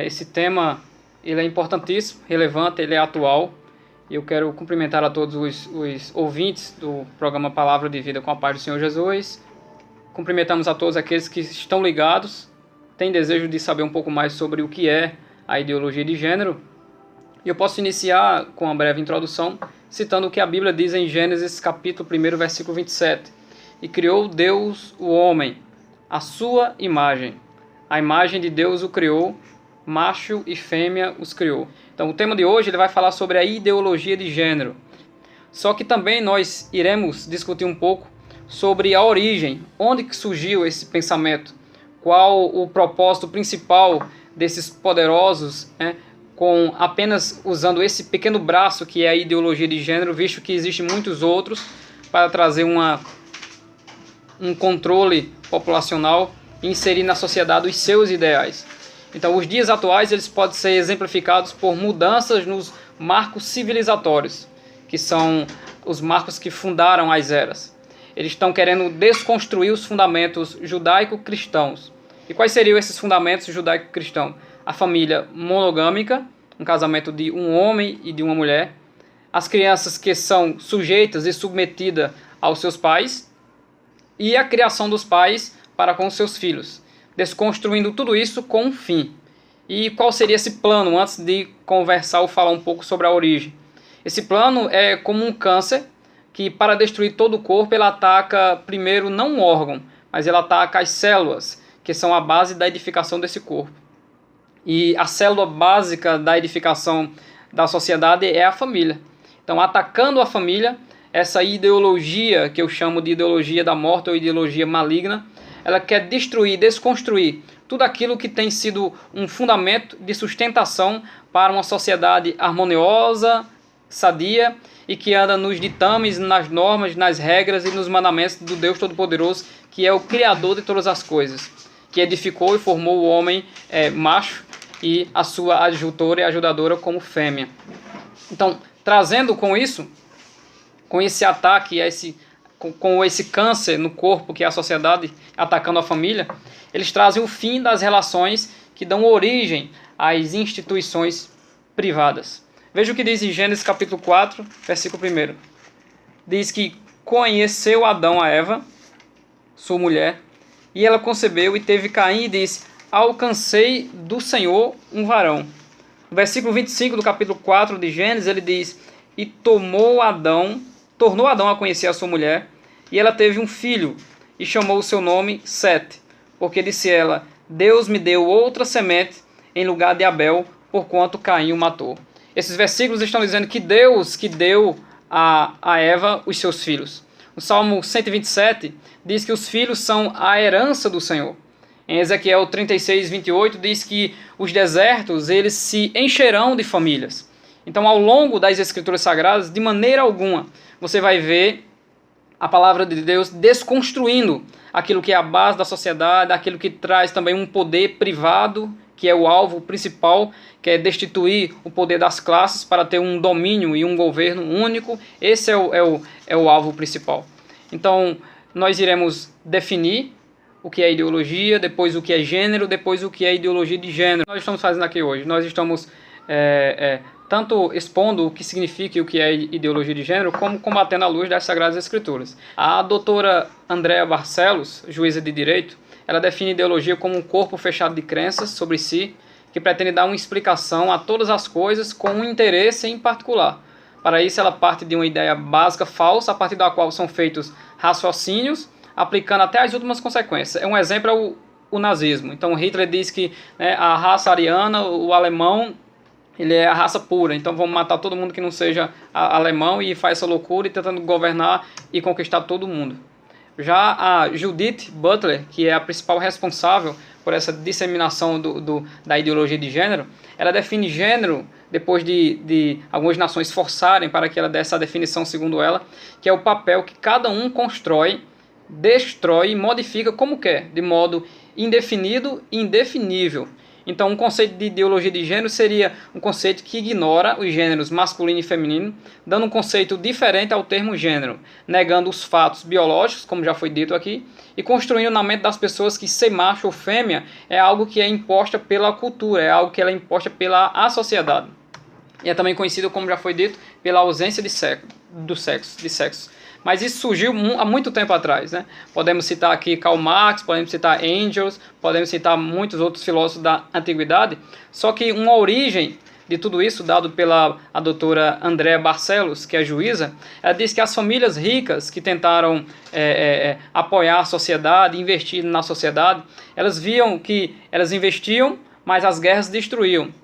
Esse tema ele é importantíssimo, relevante, ele é atual. E eu quero cumprimentar a todos os ouvintes do programa Palavra de Vida com a paz do Senhor Jesus. Cumprimentamos a todos aqueles que estão ligados, têm desejo de saber um pouco mais sobre o que é a ideologia de gênero. E eu posso iniciar com uma breve introdução, citando o que a Bíblia diz em Gênesis capítulo 1, versículo 27. E criou Deus o homem, à sua imagem. A imagem de Deus o criou, macho e fêmea os criou. Então o tema de hoje ele vai falar sobre a ideologia de gênero. Só que também nós iremos discutir um pouco sobre a origem, onde que surgiu esse pensamento, qual o propósito principal desses poderosos, com apenas usando esse pequeno braço que é a ideologia de gênero, visto que existem muitos outros, para trazer um controle populacional e inserir na sociedade os seus ideais. Então, os dias atuais eles podem ser exemplificados por mudanças nos marcos civilizatórios, que são os marcos que fundaram as eras. Eles estão querendo desconstruir os fundamentos judaico-cristãos. E quais seriam esses fundamentos judaico-cristãos? A família monogâmica, um casamento de um homem e de uma mulher, as crianças que são sujeitas e submetidas aos seus pais, e a criação dos pais para com seus filhos, desconstruindo tudo isso com um fim. E qual seria esse plano, antes de conversar ou falar um pouco sobre a origem? Esse plano é como um câncer, que para destruir todo o corpo, ele ataca primeiro não um órgão, mas ele ataca as células, que são a base da edificação desse corpo. E a célula básica da edificação da sociedade é a família. Então, atacando a família, essa ideologia, que eu chamo de ideologia da morte ou ideologia maligna, ela quer destruir, desconstruir tudo aquilo que tem sido um fundamento de sustentação para uma sociedade harmoniosa, sadia e que anda nos ditames, nas normas, nas regras e nos mandamentos do Deus Todo-Poderoso, que é o Criador de todas as coisas, que edificou e formou o homem macho e a sua adjutora e ajudadora como fêmea. Então, trazendo com isso, com esse ataque, com esse câncer no corpo que é a sociedade atacando a família, eles trazem o fim das relações que dão origem às instituições privadas. Veja o que diz em Gênesis capítulo 4, versículo 1. Diz que conheceu Adão a Eva, sua mulher, e ela concebeu e teve Caim e disse: alcancei do Senhor um varão. No versículo 25 do capítulo 4 de Gênesis, ele diz: e tornou Adão a conhecer a sua mulher, e ela teve um filho, e chamou o seu nome Sete, porque disse ela: Deus me deu outra semente em lugar de Abel, porquanto Caim o matou. Esses versículos estão dizendo que Deus que deu a Eva os seus filhos. No Salmo 127 diz que os filhos são a herança do Senhor. Em Ezequiel 36, 28 diz que os desertos eles se encherão de famílias. Então, ao longo das Escrituras Sagradas, de maneira alguma, você vai ver a palavra de Deus desconstruindo aquilo que é a base da sociedade, aquilo que traz também um poder privado, que é o alvo principal, que é destituir o poder das classes para ter um domínio e um governo único. Esse é o alvo principal. Então, nós iremos definir o que é ideologia, depois o que é gênero, depois o que é ideologia de gênero. Nós estamos fazendo aqui hoje. Nós estamos tanto expondo o que significa e o que é ideologia de gênero, como combatendo à luz das Sagradas Escrituras. A doutora Andrea Barcelos, juíza de direito, ela define ideologia como um corpo fechado de crenças sobre si, que pretende dar uma explicação a todas as coisas com um interesse em particular. Para isso, ela parte de uma ideia básica falsa, a partir da qual são feitos raciocínios, aplicando até as últimas consequências. Um exemplo é o nazismo. Então, Hitler diz que a raça ariana, o alemão, ele é a raça pura. Então, vamos matar todo mundo que não seja alemão e faz essa loucura e tentando governar e conquistar todo mundo. Já a Judith Butler, que é a principal responsável por essa disseminação da ideologia de gênero, ela define gênero, depois de algumas nações forçarem para que ela desse a definição segundo ela, que é o papel que cada um constrói, destrói e modifica como quer, de modo indefinido e indefinível. Então, um conceito de ideologia de gênero seria um conceito que ignora os gêneros masculino e feminino, dando um conceito diferente ao termo gênero, negando os fatos biológicos, como já foi dito aqui, e construindo na mente das pessoas que ser macho ou fêmea é algo que é imposta pela cultura, é algo que ela é imposta pela sociedade. E é também conhecido, como já foi dito, pela ausência de sexo. Mas isso surgiu há muito tempo atrás, né? Podemos citar aqui Karl Marx, podemos citar Engels, podemos citar muitos outros filósofos da antiguidade. Só que uma origem de tudo isso, dado pela a doutora Andrea Barcelos, que é juíza, ela diz que as famílias ricas que tentaram apoiar a sociedade, investir na sociedade, elas viam que elas investiam, mas as guerras destruíam.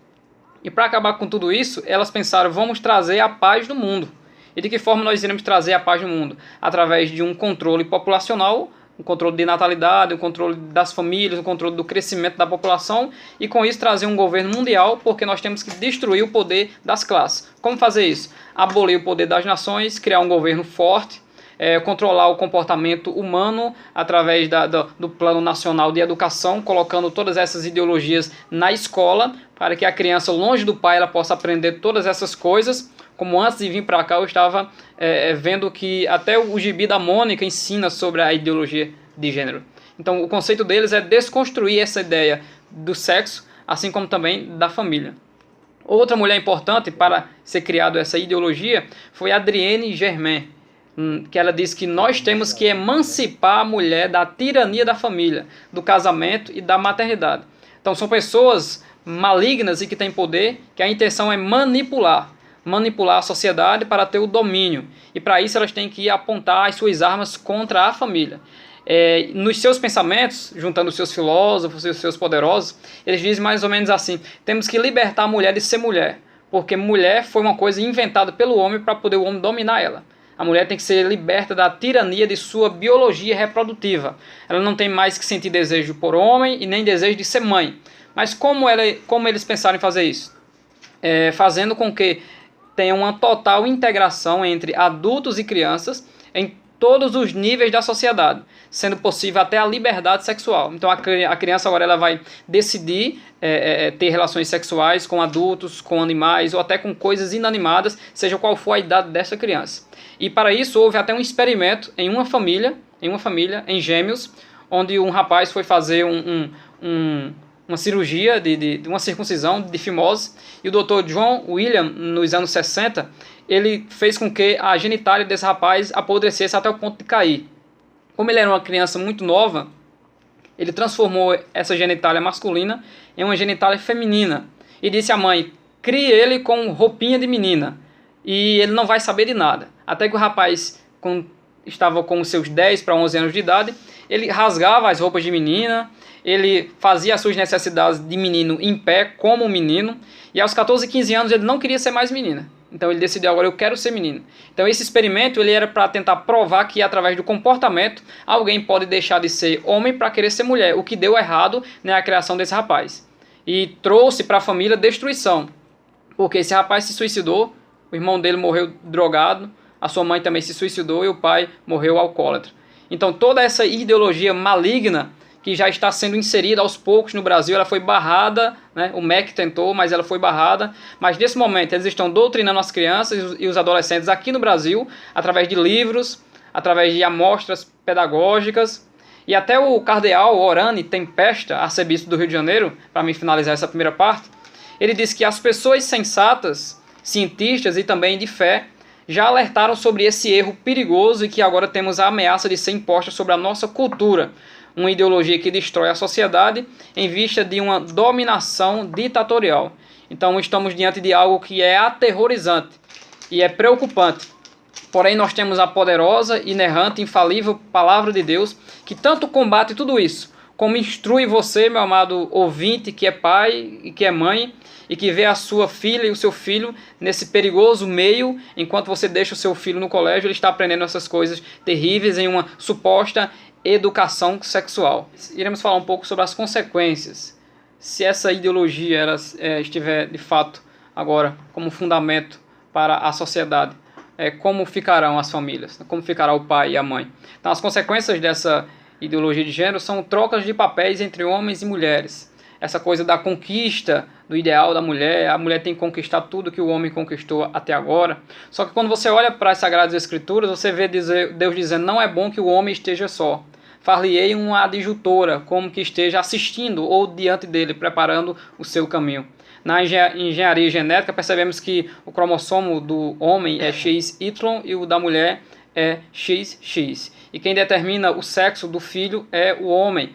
E para acabar com tudo isso, elas pensaram, vamos trazer a paz no mundo. E de que forma nós iremos trazer a paz no mundo? Através de um controle populacional, um controle de natalidade, um controle das famílias, um controle do crescimento da população, e com isso trazer um governo mundial, porque nós temos que destruir o poder das classes. Como fazer isso? Abolir o poder das nações, criar um governo forte, controlar o comportamento humano através do Plano Nacional de Educação, colocando todas essas ideologias na escola, para que a criança, longe do pai, ela possa aprender todas essas coisas. Como antes de vir para cá, eu estava vendo que até o gibi da Mônica ensina sobre a ideologia de gênero. Então, o conceito deles é desconstruir essa ideia do sexo, assim como também da família. Outra mulher importante para ser criada essa ideologia foi Adrienne Germain, que ela diz que nós temos que emancipar a mulher da tirania da família, do casamento e da maternidade. Então, são pessoas malignas e que têm poder, que a intenção é manipular a sociedade para ter o domínio. E para isso elas têm que apontar as suas armas contra a família. Nos seus pensamentos, juntando os seus filósofos e os seus poderosos, eles dizem mais ou menos assim: temos que libertar a mulher de ser mulher, porque mulher foi uma coisa inventada pelo homem para poder o homem dominar ela. A mulher tem que ser liberta da tirania de sua biologia reprodutiva. Ela não tem mais que sentir desejo por homem e nem desejo de ser mãe. Mas como eles pensaram em fazer isso? Fazendo com que tenha uma total integração entre adultos e crianças em todos os níveis da sociedade, sendo possível até a liberdade sexual. Então a criança agora ela vai decidir ter relações sexuais com adultos, com animais ou até com coisas inanimadas, seja qual for a idade dessa criança. E para isso houve até um experimento em uma família, em Gêmeos, onde um rapaz foi fazer uma cirurgia de uma circuncisão de fimose, e o Dr. John William, nos anos 60, ele fez com que a genitália desse rapaz apodrecesse até o ponto de cair. Como ele era uma criança muito nova, ele transformou essa genitália masculina em uma genitália feminina, e disse à mãe: crie ele com roupinha de menina, e ele não vai saber de nada. Até que o rapaz estava com os seus 10 para 11 anos de idade, ele rasgava as roupas de menina, ele fazia as suas necessidades de menino em pé, como menino, e aos 14, 15 anos ele não queria ser mais menina. Então ele decidiu, agora eu quero ser menino. Então esse experimento ele era para tentar provar que através do comportamento alguém pode deixar de ser homem para querer ser mulher, o que deu errado na criação desse rapaz. E trouxe para a família destruição, porque esse rapaz se suicidou, o irmão dele morreu drogado, a sua mãe também se suicidou e o pai morreu alcoólatra. Então toda essa ideologia maligna que já está sendo inserida aos poucos no Brasil, ela foi barrada, né? O MEC tentou, mas ela foi barrada. Mas nesse momento eles estão doutrinando as crianças e os adolescentes aqui no Brasil, através de livros, através de amostras pedagógicas. E até o cardeal Orani Tempesta, arcebispo do Rio de Janeiro, para me finalizar essa primeira parte, ele disse que as pessoas sensatas, cientistas e também de fé, já alertaram sobre esse erro perigoso e que agora temos a ameaça de ser imposta sobre a nossa cultura, uma ideologia que destrói a sociedade em vista de uma dominação ditatorial. Então estamos diante de algo que é aterrorizante e é preocupante. Porém nós temos a poderosa, inerrante, infalível Palavra de Deus que tanto combate tudo isso, como instrui você, meu amado ouvinte, que é pai e que é mãe, e que vê a sua filha e o seu filho nesse perigoso meio, enquanto você deixa o seu filho no colégio, ele está aprendendo essas coisas terríveis em uma suposta educação sexual. Iremos falar um pouco sobre as consequências, se essa ideologia estiver de fato agora como fundamento para a sociedade. Como ficarão as famílias, como ficará o pai e a mãe. Então as consequências dessa ideologia de gênero são trocas de papéis entre homens e mulheres, essa coisa da conquista do ideal da mulher, a mulher tem que conquistar tudo que o homem conquistou até agora. Só que quando você olha para as Sagradas Escrituras, você vê Deus dizendo, não é bom que o homem esteja só. Far-lhe-ei uma adjutora, como que esteja assistindo ou diante dele, preparando o seu caminho. Na engenharia genética, percebemos que o cromossomo do homem é XY e o da mulher é XX. E quem determina o sexo do filho é o homem.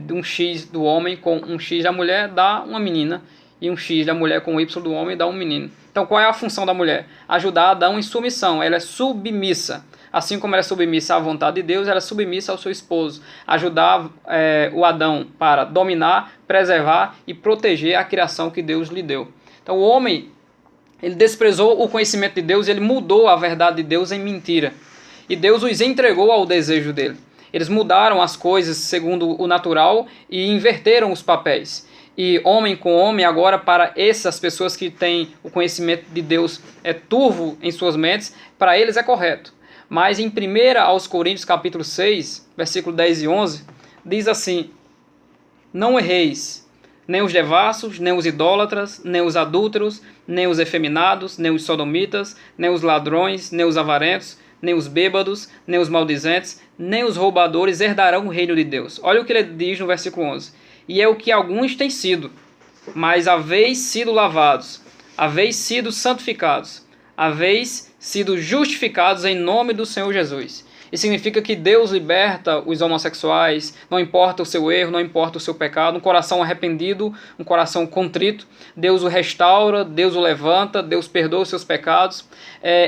De um X do homem com um X da mulher dá uma menina, e um X da mulher com um Y do homem dá um menino. Então qual é a função da mulher? Ajudar Adão em submissão, ela é submissa. Assim como ela é submissa à vontade de Deus, ela é submissa ao seu esposo. Ajudar o Adão para dominar, preservar e proteger a criação que Deus lhe deu. Então o homem, ele desprezou o conhecimento de Deus, ele mudou a verdade de Deus em mentira. E Deus os entregou ao desejo dele. Eles mudaram as coisas segundo o natural e inverteram os papéis. E homem com homem, agora para essas pessoas que têm o conhecimento de Deus turvo em suas mentes, para eles é correto. Mas em 1 aos Coríntios capítulo 6, versículo 10 e 11, diz assim, não erreis, nem os devassos, nem os idólatras, nem os adúlteros, nem os efeminados, nem os sodomitas, nem os ladrões, nem os avarentos, nem os bêbados, nem os maldizentes, nem os roubadores herdarão o reino de Deus. Olha o que ele diz no versículo 11. E é o que alguns têm sido, mas haveis sido lavados, haveis sido santificados, haveis sido justificados em nome do Senhor Jesus. Isso significa que Deus liberta os homossexuais, não importa o seu erro, não importa o seu pecado, um coração arrependido, um coração contrito, Deus o restaura, Deus o levanta, Deus perdoa os seus pecados.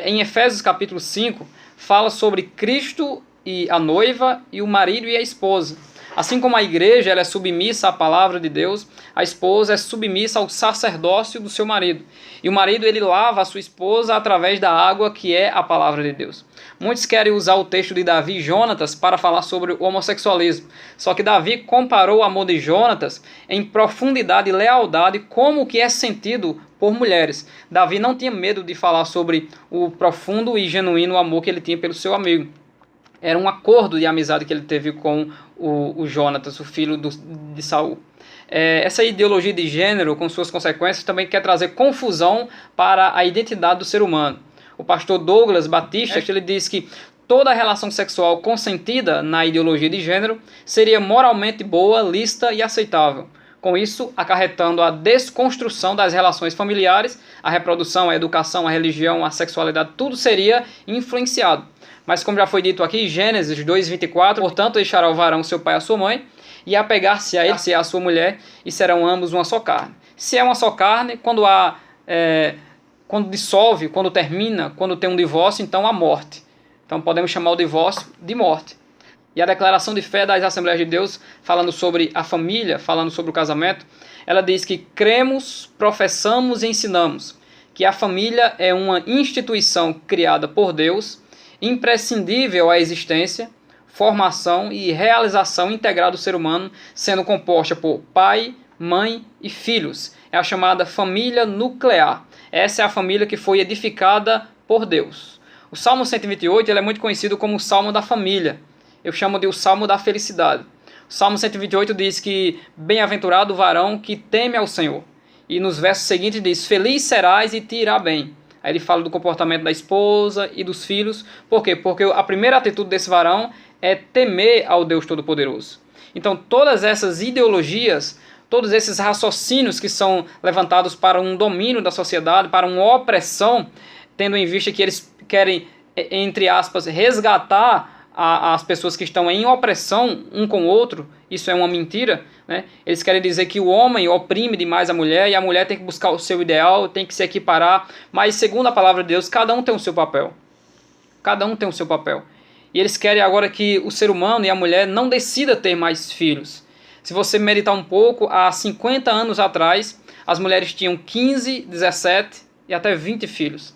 Em Efésios capítulo 5, fala sobre Cristo e a noiva e o marido e a esposa. Assim como a igreja ela é submissa à palavra de Deus, a esposa é submissa ao sacerdócio do seu marido. E o marido ele lava a sua esposa através da água que é a palavra de Deus. Muitos querem usar o texto de Davi e Jonatas para falar sobre o homossexualismo. Só que Davi comparou o amor de Jonatas em profundidade e lealdade como que é sentido por mulheres. Davi não tinha medo de falar sobre o profundo e genuíno amor que ele tinha pelo seu amigo. Era um acordo de amizade que ele teve com o Jonatas, o filho de Saul. Essa ideologia de gênero, com suas consequências, também quer trazer confusão para a identidade do ser humano. O pastor Douglas Batista ele diz que toda relação sexual consentida na ideologia de gênero seria moralmente boa, lícita e aceitável. Com isso, acarretando a desconstrução das relações familiares, a reprodução, a educação, a religião, a sexualidade, tudo seria influenciado. Mas como já foi dito aqui, Gênesis 2:24, portanto deixará o varão seu pai e a sua mãe, e apegar-se a ele, se a sua mulher, e serão ambos uma só carne. Se é uma só carne, quando dissolve, quando termina, quando tem um divórcio, então há morte. Então podemos chamar o divórcio de morte. E a declaração de fé das Assembleias de Deus, falando sobre a família, falando sobre o casamento, ela diz que cremos, professamos e ensinamos que a família é uma instituição criada por Deus, imprescindível à existência, formação e realização integral do ser humano, sendo composta por pai, mãe e filhos. É a chamada família nuclear. Essa é a família que foi edificada por Deus. O Salmo 128 ele é muito conhecido como o Salmo da Família. Eu chamo de o Salmo da Felicidade. O Salmo 128 diz que bem-aventurado o varão que teme ao Senhor. E nos versos seguintes diz, feliz serás e te irá bem. Aí ele fala do comportamento da esposa e dos filhos. Por quê? Porque a primeira atitude desse varão é temer ao Deus Todo-Poderoso. Então todas essas ideologias, todos esses raciocínios que são levantados para um domínio da sociedade, para uma opressão, tendo em vista que eles querem, entre aspas, resgatar as pessoas que estão em opressão um com o outro, isso é uma mentira, né? Eles querem dizer que o homem oprime demais a mulher e a mulher tem que buscar o seu ideal, tem que se equiparar, mas segundo a palavra de Deus, cada um tem o seu papel. Cada um tem o seu papel. E eles querem agora que o ser humano e a mulher não decida ter mais filhos. Se você meditar um pouco, há 50 anos atrás, as mulheres tinham 15, 17 e até 20 filhos.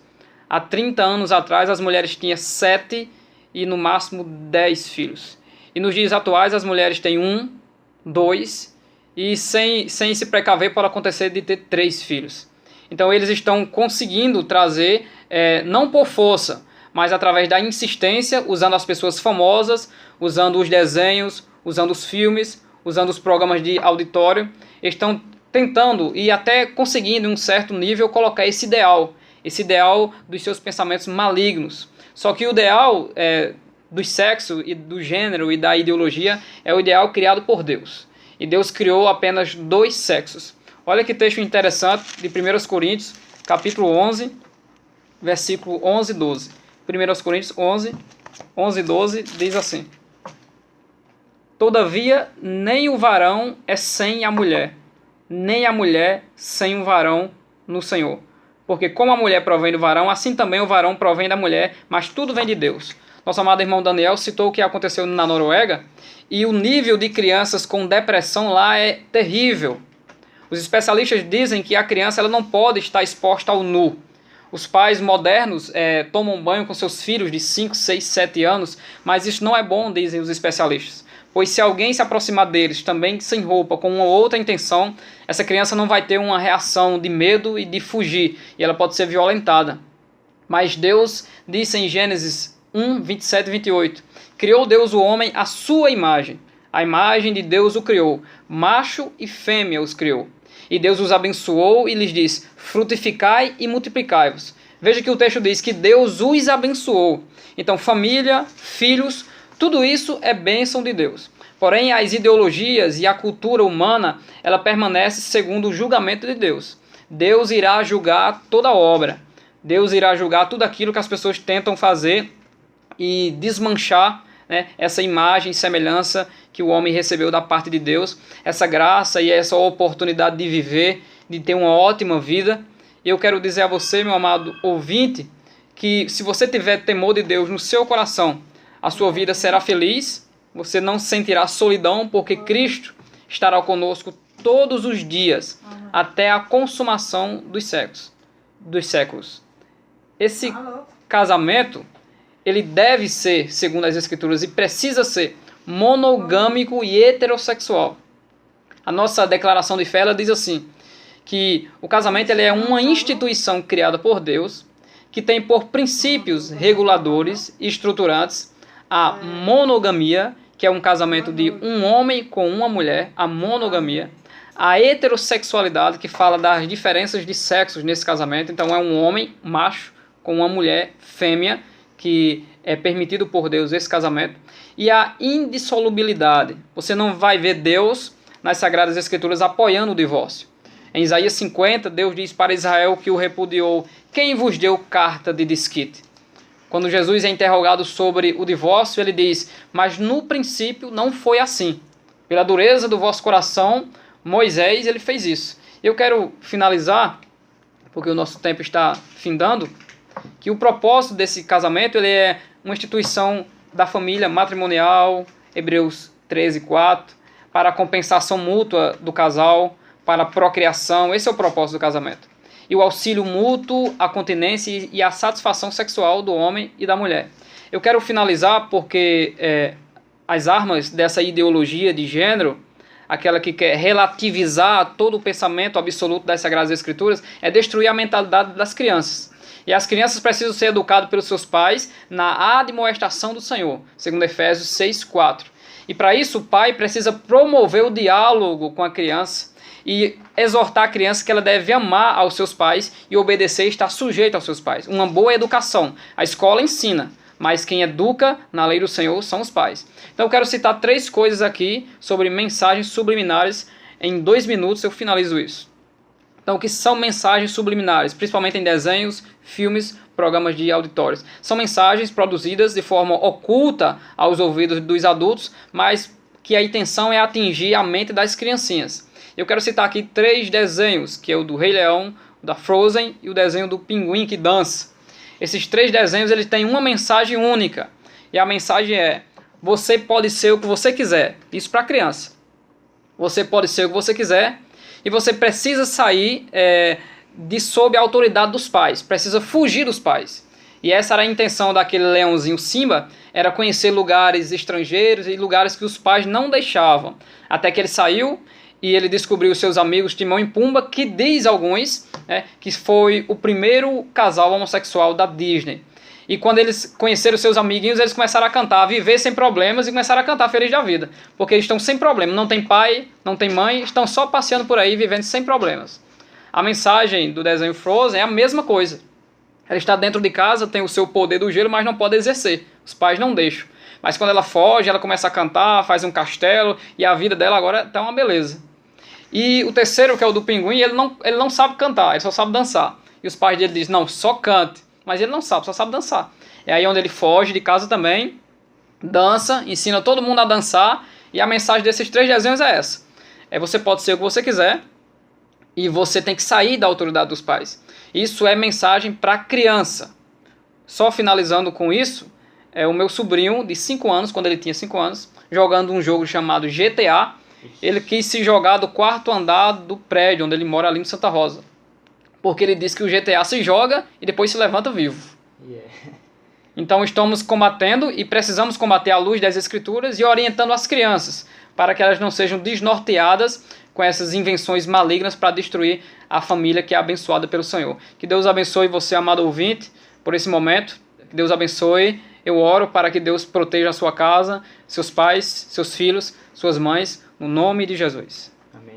Há 30 anos atrás, as mulheres tinham 7 e no máximo 10 filhos. E nos dias atuais, as mulheres têm 1, 2 e sem se precaver pode acontecer de ter 3 filhos. Então eles estão conseguindo trazer, não por força, mas através da insistência, usando as pessoas famosas, usando os desenhos, usando os filmes, usando os programas de auditório, estão tentando e até conseguindo, em um certo nível, colocar esse ideal dos seus pensamentos malignos. Só que o ideal do sexo e do gênero e da ideologia é o ideal criado por Deus. E Deus criou apenas 2 sexos. Olha que texto interessante de 1 Coríntios, capítulo 11, versículo 11 e 12. 1 Coríntios 11, 11 e 12 diz assim: Todavia, nem o varão é sem a mulher, nem a mulher sem o varão no Senhor. Porque como a mulher provém do varão, assim também o varão provém da mulher, mas tudo vem de Deus. Nosso amado irmão Daniel citou o que aconteceu na Noruega, e o nível de crianças com depressão lá é terrível. Os especialistas dizem que a criança ela não pode estar exposta ao nu. Os pais modernos tomam banho com seus filhos de 5, 6, 7 anos, mas isso não é bom, dizem os especialistas. Pois se alguém se aproximar deles também sem roupa, com uma outra intenção, essa criança não vai ter uma reação de medo e de fugir, e ela pode ser violentada. Mas Deus disse em Gênesis 1, 27 e 28, criou Deus o homem à sua imagem. A imagem de Deus o criou, macho e fêmea os criou. E Deus os abençoou e lhes disse, frutificai e multiplicai-vos. Veja que o texto diz que Deus os abençoou. Então família, filhos, tudo isso é bênção de Deus. Porém, as ideologias e a cultura humana, ela permanece segundo o julgamento de Deus. Deus irá julgar toda obra. Deus irá julgar tudo aquilo que as pessoas tentam fazer e desmanchar, né, essa imagem e semelhança que o homem recebeu da parte de Deus, essa graça e essa oportunidade de viver, de ter uma ótima vida. E eu quero dizer a você, meu amado ouvinte, que se você tiver temor de Deus no seu coração, a sua vida será feliz, você não sentirá solidão, porque Cristo estará conosco todos os dias, até a consumação dos séculos. Esse casamento, ele deve ser, segundo as Escrituras, e precisa ser monogâmico e heterossexual. A nossa declaração de fé, ela diz assim, que o casamento ele é uma instituição criada por Deus, que tem por princípios reguladores e estruturantes a monogamia, que é um casamento de um homem com uma mulher, a monogamia, a heterossexualidade, que fala das diferenças de sexos nesse casamento, então é um homem macho com uma mulher fêmea, que é permitido por Deus esse casamento, e a indissolubilidade. Você não vai ver Deus nas Sagradas Escrituras apoiando o divórcio. Em Isaías 50, Deus diz para Israel que o repudiou, quem vos deu carta de desquite? Quando Jesus é interrogado sobre o divórcio, ele diz, mas no princípio não foi assim. Pela dureza do vosso coração, Moisés ele fez isso. Eu quero finalizar, porque o nosso tempo está findando, que o propósito desse casamento ele é uma instituição da família matrimonial, Hebreus 13, 4, para a compensação mútua do casal, para a procriação, esse é o propósito do casamento. E o auxílio mútuo, a continência e a satisfação sexual do homem e da mulher. Eu quero finalizar porque as armas dessa ideologia de gênero, aquela que quer relativizar todo o pensamento absoluto das Sagradas Escrituras, é destruir a mentalidade das crianças. E as crianças precisam ser educadas pelos seus pais na admoestação do Senhor, segundo Efésios 6, 4. E para isso o pai precisa promover o diálogo com a criança e exortar a criança que ela deve amar aos seus pais e obedecer e estar sujeita aos seus pais. Uma boa educação. A escola ensina, mas quem educa na lei do Senhor são os pais. Então eu quero citar 3 coisas aqui sobre mensagens subliminares. Em 2 minutos eu finalizo isso. Então, o que são mensagens subliminares? Principalmente em desenhos, filmes, programas de auditórios. São mensagens produzidas de forma oculta aos ouvidos dos adultos, mas que a intenção é atingir a mente das criancinhas. Eu quero citar aqui 3 desenhos, que é o do Rei Leão, o da Frozen e o desenho do Pinguim que dança. Esses 3 desenhos eles têm uma mensagem única. E a mensagem é, você pode ser o que você quiser. Isso para criança. Você pode ser o que você quiser. E você precisa sair de sob a autoridade dos pais. Precisa fugir dos pais. E essa era a intenção daquele leãozinho Simba. Era conhecer lugares estrangeiros e lugares que os pais não deixavam. Até que ele saiu e ele descobriu os seus amigos Timão e Pumba. Que diz alguns que foi o primeiro casal homossexual da Disney. E quando eles conheceram seus amiguinhos, eles começaram a cantar, a viver sem problemas e começaram a cantar feliz da vida. Porque eles estão sem problema, não tem pai, não tem mãe, estão só passeando por aí, vivendo sem problemas. A mensagem do desenho Frozen é a mesma coisa. Ela está dentro de casa, tem o seu poder do gelo, mas não pode exercer. Os pais não deixam. Mas quando ela foge, ela começa a cantar, faz um castelo, e a vida dela agora está uma beleza. E o terceiro, que é o do pinguim, ele não sabe cantar, ele só sabe dançar. E os pais dele dizem, não, só cante. Mas ele não sabe, só sabe dançar. É aí onde ele foge de casa também, dança, ensina todo mundo a dançar, e a mensagem desses 3 desenhos é essa. Você pode ser o que você quiser, e você tem que sair da autoridade dos pais. Isso é mensagem para criança. Só finalizando com isso, o meu sobrinho de 5 anos, quando ele tinha 5 anos, jogando um jogo chamado GTA, ele quis se jogar do 4º andar do prédio onde ele mora ali em Santa Rosa. Porque ele disse que o GTA se joga e depois se levanta vivo. Yeah. Então estamos combatendo e precisamos combater à luz das Escrituras e orientando as crianças para que elas não sejam desnorteadas com essas invenções malignas para destruir a família que é abençoada pelo Senhor. Que Deus abençoe você, amado ouvinte, por esse momento. Que Deus abençoe. Eu oro para que Deus proteja a sua casa, seus pais, seus filhos, suas mães, no nome de Jesus.